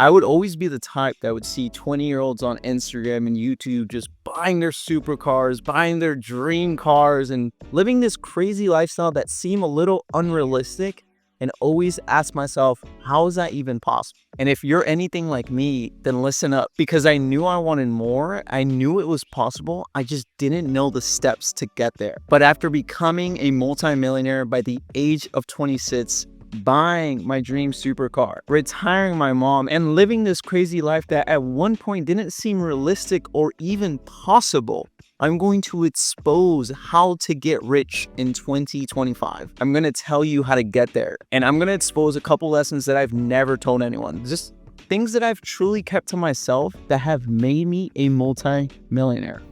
I would always be the type that would see 20-year-olds on Instagram and YouTube just buying their supercars, buying their dream cars, and living this crazy lifestyle that seemed a little unrealistic, and always ask myself, how is that even possible? And if you're anything like me, then listen up, because I knew I wanted more. I knew it was possible. I just didn't know the steps to get there. But after becoming a multimillionaire by the age of 26, buying my dream supercar, retiring my mom, and living this crazy life that at one point didn't seem realistic or even possible, I'm going to expose how to get rich in 2025. I'm going to tell you how to get there. And I'm going to expose a couple lessons that I've never told anyone. Just things that I've truly kept to myself that have made me a multi-millionaire.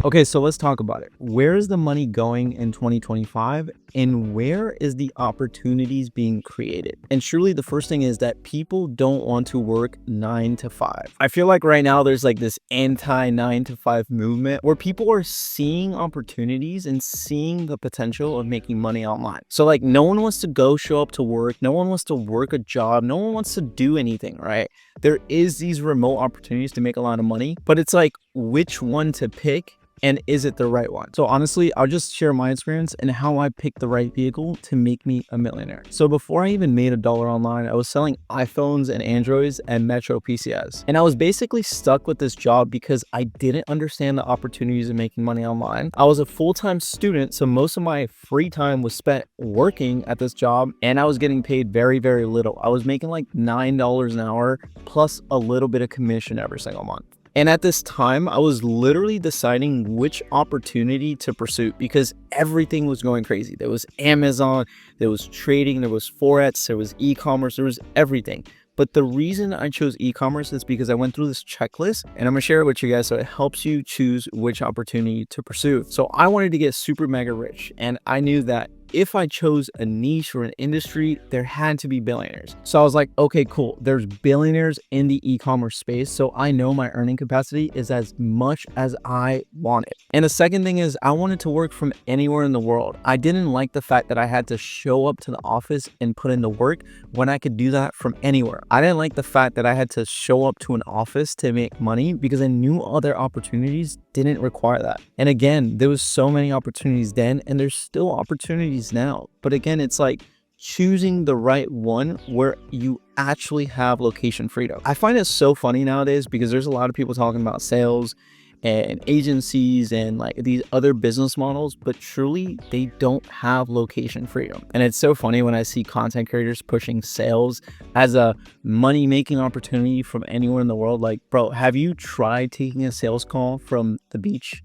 Okay, so let's talk about it. Where is the money going in 2025, and where is the opportunities being created? And surely the first thing is that people don't want to work 9 to 5. I feel like right now there's like this anti 9 to 5 movement where people are seeing opportunities and seeing the potential of making money online. So like no one wants to go show up to work. No one wants to work a job. No one wants to do anything, right? There is these remote opportunities to make a lot of money, but it's like which one to pick. And is it the right one? So honestly, I'll just share my experience and how I picked the right vehicle to make me a millionaire. So before I even made $1 online, I was selling iPhones and Androids and Metro PCS. And I was basically stuck with this job because I didn't understand the opportunities of making money online. I was a full-time student, so most of my free time was spent working at this job, and I was getting paid very, very little. I was making like $9 an hour plus a little bit of commission every single month. And at this time, I was literally deciding which opportunity to pursue because everything was going crazy. There was Amazon, there was trading, there was Forex, there was e-commerce, there was everything. But the reason I chose e-commerce is because I went through this checklist, and I'm gonna share it with you guys so it helps you choose which opportunity to pursue. So I wanted to get super mega rich, and I knew that if I chose a niche or an industry, there had to be billionaires. So I was like, okay, cool. There's billionaires in the e-commerce space. So I know my earning capacity is as much as I want it. And the second thing is I wanted to work from anywhere in the world. I didn't like the fact that I had to show up to the office and put in the work when I could do that from anywhere. I didn't like the fact that I had to show up to an office to make money because I knew other opportunities didn't require that. And again, there was so many opportunities then, and there's still opportunities now. But again, it's like choosing the right one where you actually have location freedom. I find it so funny nowadays because there's a lot of people talking about sales and agencies and like these other business models, but truly they don't have location freedom. And it's so funny when I see content creators pushing sales as a money-making opportunity from anywhere in the world. Like, bro, have you tried taking a sales call from the beach?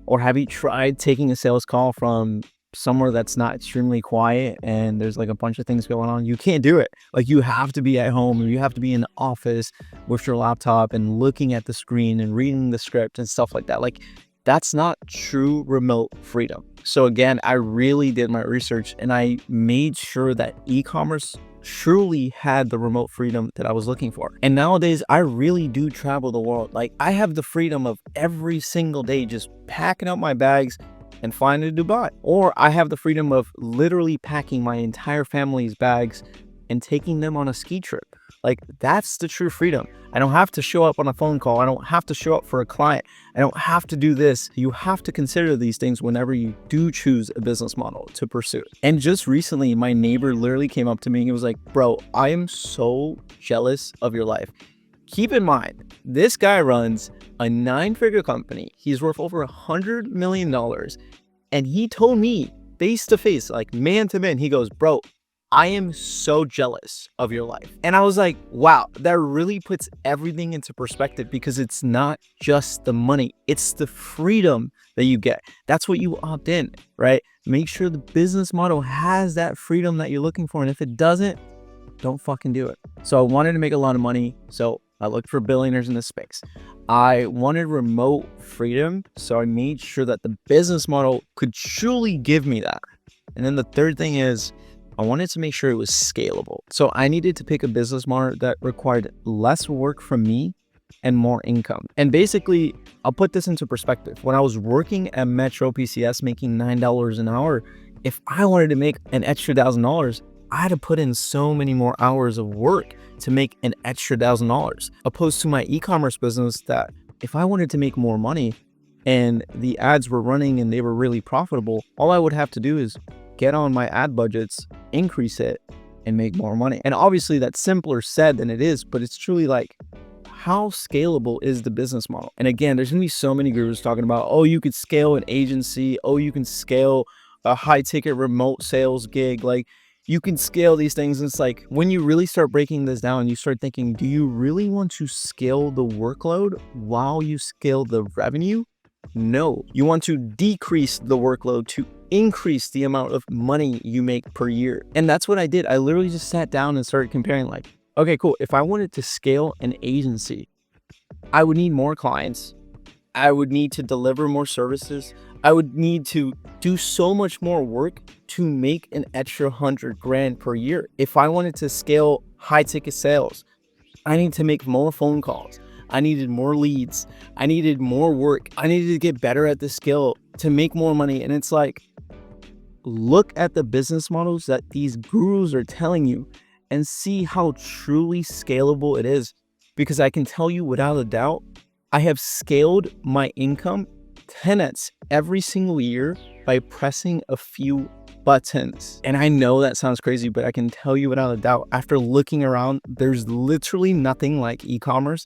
Or have you tried taking a sales call from somewhere that's not extremely quiet and there's like a bunch of things going on? You can't do it. Like, you have to be at home, or you have to be in the office with your laptop and looking at the screen and reading the script and stuff like that. Like, that's not true remote freedom. So again, I really did my research and I made sure that e-commerce truly had the remote freedom that I was looking for. And nowadays, I really do travel the world. Like, I have the freedom of every single day just packing up my bags and flying to Dubai. Or I have the freedom of literally packing my entire family's bags and taking them on a ski trip. Like, that's the true freedom. I don't have to show up on a phone call. I don't have to show up for a client. I don't have to do this. You have to consider these things whenever you do choose a business model to pursue. And just recently, my neighbor literally came up to me and was like, bro, I am so jealous of your life. Keep in mind, this guy runs a 9-figure company. He's worth over $100 million. And he told me face to face, like man to man, he goes, bro, I am so jealous of your life. And I was like, wow, that really puts everything into perspective, because it's not just the money, it's the freedom that you get. That's what you opt in, right? Make sure the business model has that freedom that you're looking for. And if it doesn't, don't fucking do it. So I wanted to make a lot of money. So I looked for billionaires in this space. I wanted remote freedom. So I made sure that the business model could truly give me that. And then the third thing is, I wanted to make sure it was scalable. So I needed to pick a business model that required less work from me and more income. And basically, I'll put this into perspective. When I was working at Metro PCS making $9 an hour, If I wanted to make an extra $1,000, I had to put in so many more hours of work to make an extra $1,000, opposed to my e-commerce business that if I wanted to make more money and the ads were running and they were really profitable, all I would have to do is get on my ad budgets, increase it, and make more money. And obviously that's simpler said than it is, but it's truly like, how scalable is the business model? And again, there's gonna be so many gurus talking about, oh, you could scale an agency, oh, you can scale a high ticket remote sales gig, like you can scale these things. And it's like, when you really start breaking this down, you start thinking, do you really want to scale the workload while you scale the revenue? No, you want to decrease the workload to increase the amount of money you make per year. And that's what I did. I literally just sat down and started comparing, like, okay, cool. If I wanted to scale an agency, I would need more clients. I would need to deliver more services. I would need to do so much more work to make an extra 100 grand per year. If I wanted to scale high ticket sales, I need to make more phone calls. I needed more leads. I needed more work. I needed to get better at the skill to make more money. And it's like, look at the business models that these gurus are telling you and see how truly scalable it is. Because I can tell you without a doubt, I have scaled my income 10x every single year by pressing a few buttons. And I know that sounds crazy, but I can tell you without a doubt, after looking around, there's literally nothing like e-commerce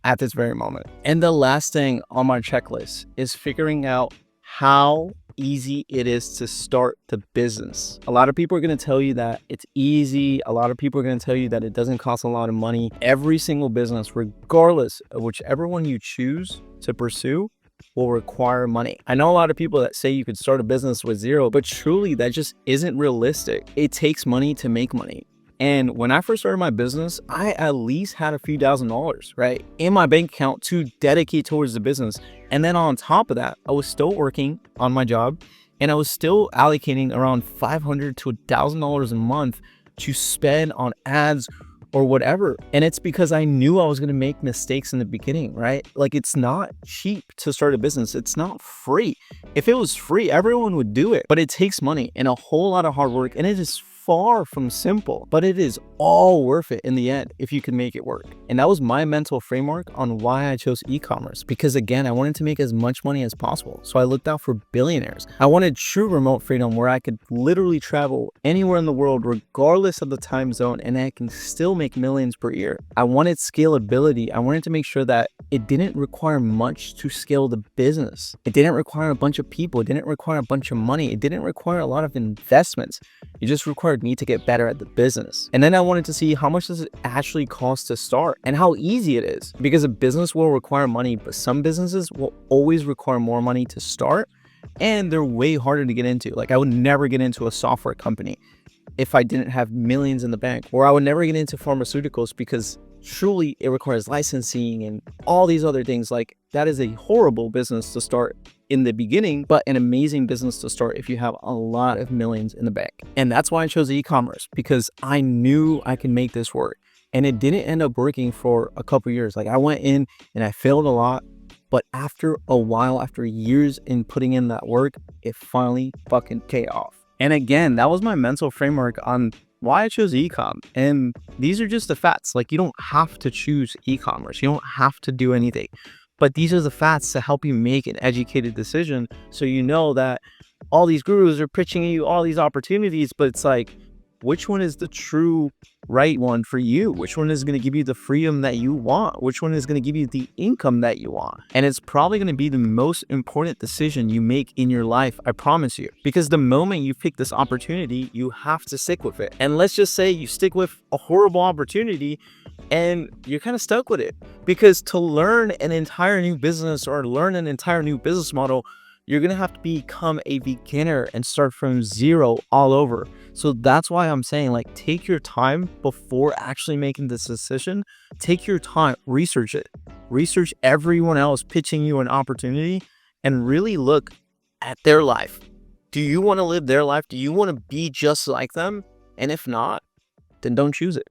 at this very moment. And the last thing on my checklist is figuring out how easy it is to start the business. A lot of people are going to tell you that it's easy. A lot of people are going to tell you that it doesn't cost a lot of money. Every single business, regardless of whichever one you choose to pursue, will require money. I know a lot of people that say you could start a business with zero, but truly that just isn't realistic. It takes money to make money. And when I first started my business, I at least had a few $1,000s, right, in my bank account to dedicate towards the business. And then on top of that, I was still working on my job and I was still allocating around $500 to $1,000 a month to spend on ads or whatever. And it's because I knew I was going to make mistakes in the beginning, right? Like, it's not cheap to start a business. It's not free. If it was free, everyone would do it, but it takes money and a whole lot of hard work, and it is far from simple, but it is all worth it in the end if you can make it work. And that was my mental framework on why I chose e-commerce, because again, I wanted to make as much money as possible. So I looked out for billionaires. I wanted true remote freedom where I could literally travel anywhere in the world, regardless of the time zone, and I can still make millions per year. I wanted scalability. I wanted to make sure that it didn't require much to scale the business. It didn't require a bunch of people. It didn't require a bunch of money. It didn't require a lot of investments. It just required me to get better at the business. And then I wanted to see how much does it actually cost to start and how easy it is, because a business will require money, but some businesses will always require more money to start and they're way harder to get into. Like, I would never get into a software company if I didn't have millions in the bank, or I would never get into pharmaceuticals because truly it requires licensing and all these other things. Like, that is a horrible business to start in the beginning, but an amazing business to start if you have a lot of millions in the bank. And that's why I chose e-commerce, because I knew I could make this work. And it didn't end up working for a couple years. Like, I went in and I failed a lot, but after a while, after years in putting in that work, it finally fucking paid off. And again, that was my mental framework on why I chose e-com. And these are just the facts. Like, you don't have to choose e-commerce. You don't have to do anything. But these are the facts to help you make an educated decision. So you know that all these gurus are pitching you all these opportunities, but it's like, which one is the true right one for you? Which one is going to give you the freedom that you want? Which one is going to give you the income that you want? And it's probably going to be the most important decision you make in your life, I promise you. Because the moment you pick this opportunity, you have to stick with it. And let's just say you stick with a horrible opportunity and you're kind of stuck with it. Because to learn an entire new business or learn an entire new business model, you're going to have to become a beginner and start from zero all over. So that's why I'm saying, like, take your time before actually making this decision. Take your time, research it, research everyone else pitching you an opportunity, and really look at their life. Do you want to live their life? Do you want to be just like them? And if not, then don't choose it.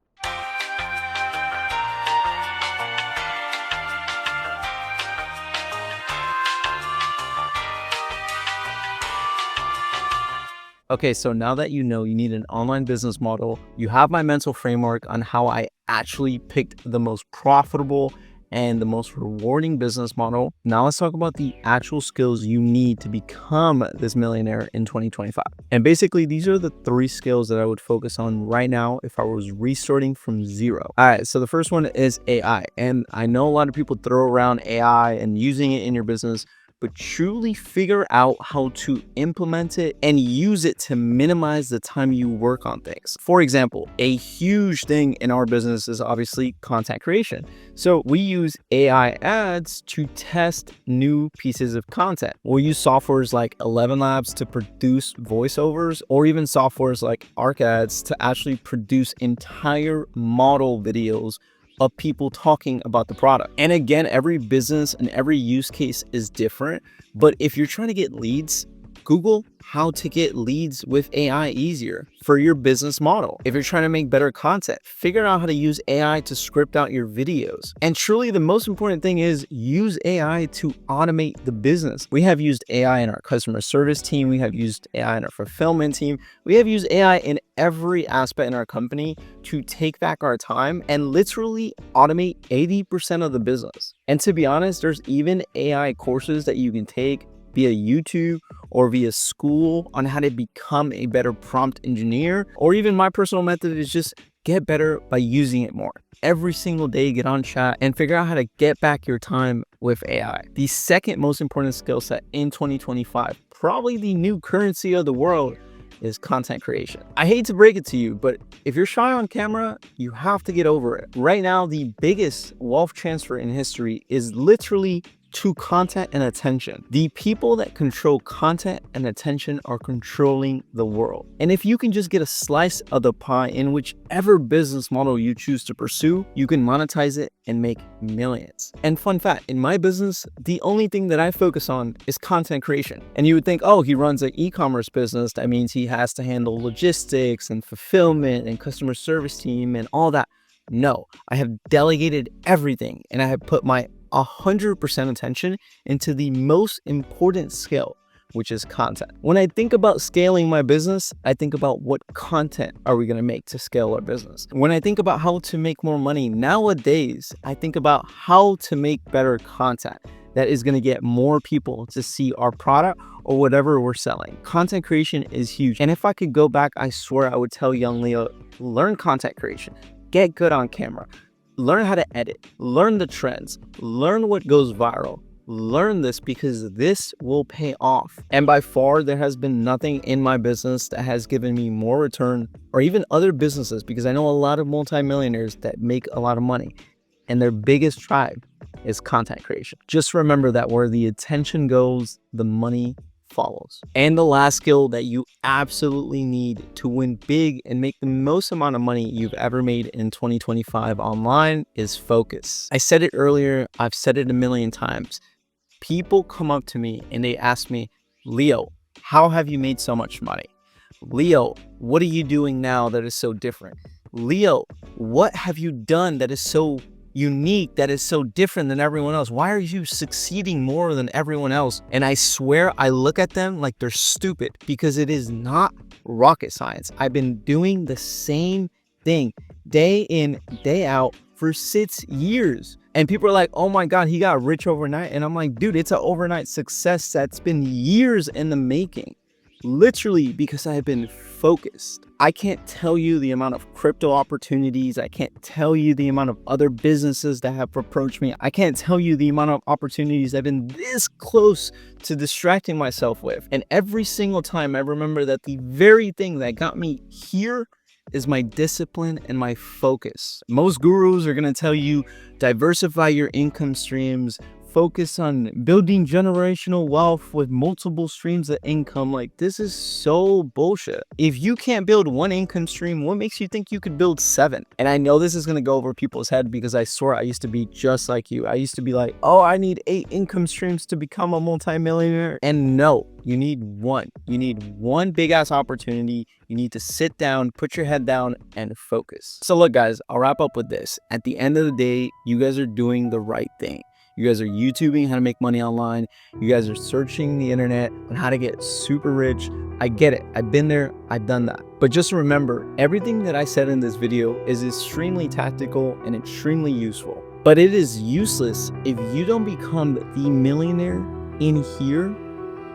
Okay, so now that you know you need an online business model, you have my mental framework on how I actually picked the most profitable and the most rewarding business model. Now let's talk about the actual skills you need to become this millionaire in 2025. And basically, these are the 3 skills that I would focus on right now if I was restarting from zero. All right, so the first one is AI. And I know a lot of people throw around AI and using it in your business, but truly figure out how to implement it and use it to minimize the time you work on things. For example, a huge thing in our business is obviously content creation. So we use AI ads to test new pieces of content. We'll use softwares like 11 Labs to produce voiceovers, or even softwares like ArcAds to actually produce entire model videos of people talking about the product. And again, every business and every use case is different. But if you're trying to get leads, Google how to get leads with AI easier for your business model. If you're trying to make better content, figure out how to use AI to script out your videos. And truly, the most important thing is use AI to automate the business. We have used AI in our customer service team. We have used AI in our fulfillment team. We have used AI in every aspect in our company to take back our time and literally automate 80% of the business. And to be honest, there's even AI courses that you can take via YouTube or via school on how to become a better prompt engineer. Or even my personal method is just get better by using it more. Every single day, get on chat and figure out how to get back your time with AI. The second most important skill set in 2025, probably the new currency of the world, is content creation. I hate to break it to you, but if you're shy on camera, you have to get over it. Right now, the biggest wealth transfer in history is literally to content and attention. The people that control content and attention are controlling the world. And if you can just get a slice of the pie in whichever business model you choose to pursue, you can monetize it and make millions. And fun fact, in my business, the only thing that I focus on is content creation. And you would think, oh, he runs an e-commerce business. That means he has to handle logistics and fulfillment and customer service team and all that. No, I have delegated everything and I have put my 100% attention into the most important skill, which is content. When I think about scaling my business, I think about what content are we going to make to scale our business. When I think about how to make more money nowadays, I think about how to make better content that is going to get more people to see our product or whatever we're selling. Content creation is huge. And if I could go back, I swear I would tell young Leo, learn content creation, get good on camera, learn how to edit, learn the trends, learn what goes viral. Learn this because this will pay off. And by far, there has been nothing in my business that has given me more return, or even other businesses, because I know a lot of multimillionaires that make a lot of money and their biggest tribe is content creation. Just remember that where the attention goes, the money follows. And the last skill that you absolutely need to win big and make the most amount of money you've ever made in 2025 online is focus. I said it earlier, I've said it a million times. People come up to me and they ask me, Leo, how have you made so much money? Leo, what are you doing now that is so different? Leo, what have you done that is so unique, that is so different than everyone else? Why are you succeeding more than everyone else? And I swear I look at them like they're stupid, because it is not rocket science. I've been doing the same thing day in, day out for 6 years. And people are like, oh my God, he got rich overnight. And I'm like, dude, it's an overnight success that's been years in the making. Literally, because I have been focused. I can't tell you the amount of crypto opportunities. I can't tell you the amount of other businesses that have approached me. I can't tell you the amount of opportunities I've been this close to distracting myself with. And every single time I remember that the very thing that got me here is my discipline and my focus. Most gurus are going to tell you diversify your income streams, focus on building generational wealth with multiple streams of income. Like, this is so bullshit. If you can't build one income stream, what makes you think you could build 7? And I know this is going to go over people's head, because I swear I used to be just like you. I used to be like, oh, I need 8 income streams to become a multimillionaire. And no, you need one. You need one big ass opportunity. You need to sit down, put your head down, and focus. So look, guys, I'll wrap up with this. At the end of the day, you guys are doing the right thing. You guys are YouTubing how to make money online. You guys are searching the internet on how to get super rich. I get it. I've been there. I've done that. But just remember, everything that I said in this video is extremely tactical and extremely useful. But it is useless if you don't become the millionaire in here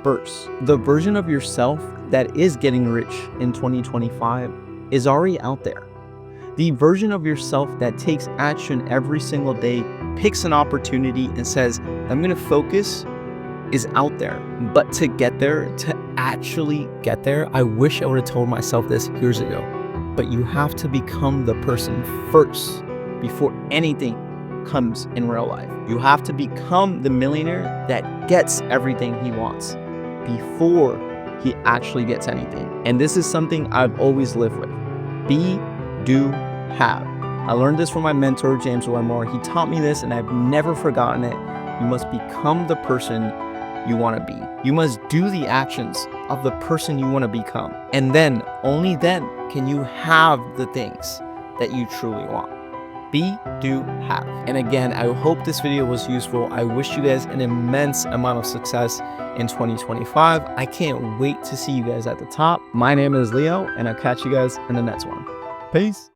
first. The version of yourself that is getting rich in 2025 is already out there. The version of yourself that takes action every single day, picks an opportunity and says, I'm going to focus, is out there. But to get there, to actually get there, I wish I would have told myself this years ago. But you have to become the person first before anything comes in real life. You have to become the millionaire that gets everything he wants before he actually gets anything. And this is something I've always lived with. Be, do, have. I learned this from my mentor, James Wedmore. He taught me this and I've never forgotten it. You must become the person you want to be. You must do the actions of the person you want to become. And then, only then, can you have the things that you truly want. Be, do, have. And again, I hope this video was useful. I wish you guys an immense amount of success in 2025. I can't wait to see you guys at the top. My name is Leo, and I'll catch you guys in the next one. Peace.